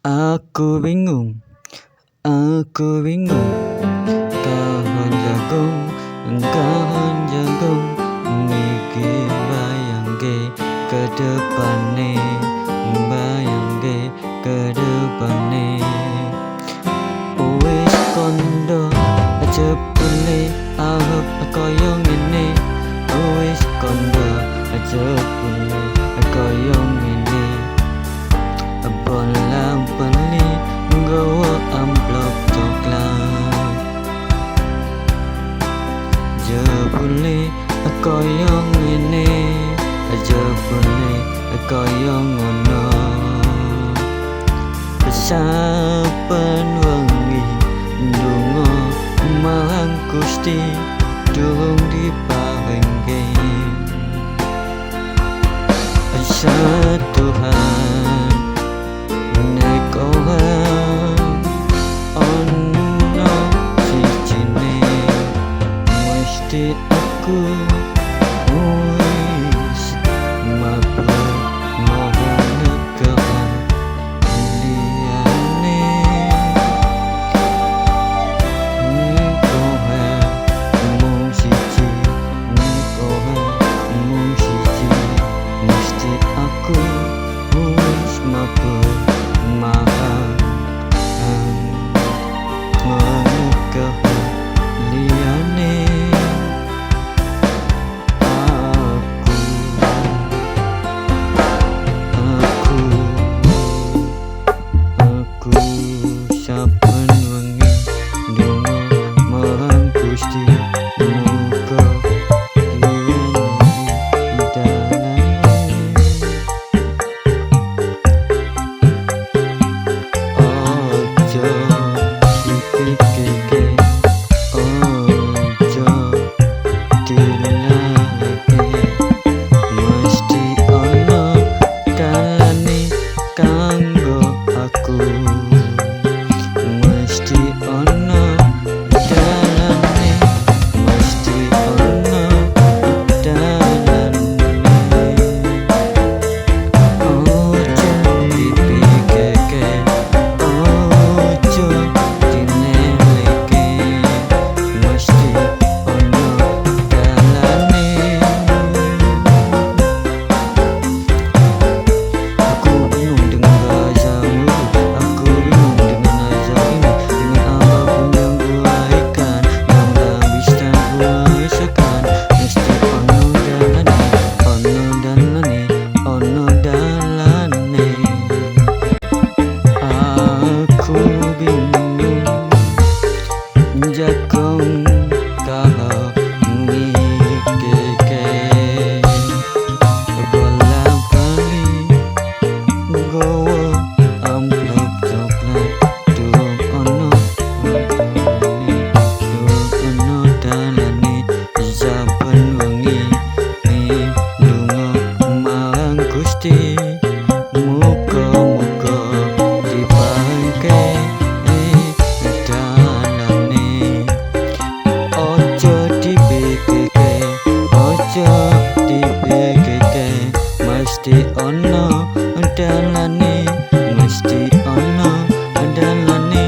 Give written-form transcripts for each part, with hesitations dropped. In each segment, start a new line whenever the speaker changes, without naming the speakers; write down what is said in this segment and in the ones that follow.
Aku bingung, kahon jagung, niki bayangke ke depane, wis kondo jebule ahep koyo ngene, wis kondo jebule koyo ngene, bolang beli nggawa amplop coklat, jebule koyo ngene, jebule koyo ngono. Saben wengi ndonga marang Gusti durung diparingke, Tuhan nek ora ono sijine mesti aku wis mabur mohon negaan liyane, nek ora mung siji, mesti aku wis mabur mahal negaan liyane. Saben wengi ndonga marang Gusti muga liyane dalane, ojo dipikirke, ojo dilaleke, mesti ono dalane kanggo aku. Jagung kahon mikeke, bolang bali nggawa amplop coklat, durung ono dalane, saben wengi ndonga marang Gusti muga-muga diparingke mesti ono dalane, mesti ono dalane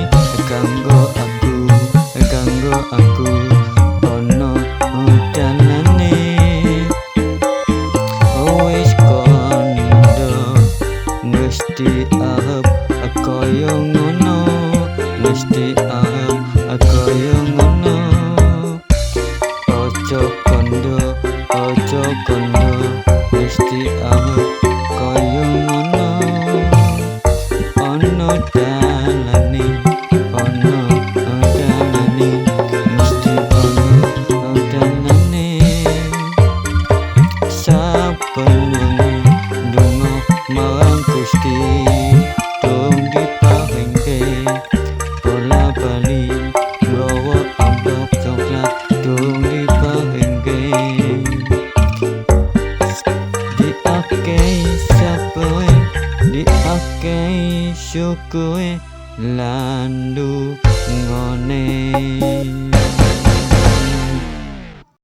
kanggo aku ono dalane, wis kondo mesti ahep koyo ngono, mesti ahep koyo ngono, ojo kondo mesti ahep koyo ngono, ono dalane, mesti ono dalane. Saben wengi ndonga marang Gusti durung diparingke, bola bali nggawa amplop coklat, durung diparingke. Syukure landu ngone.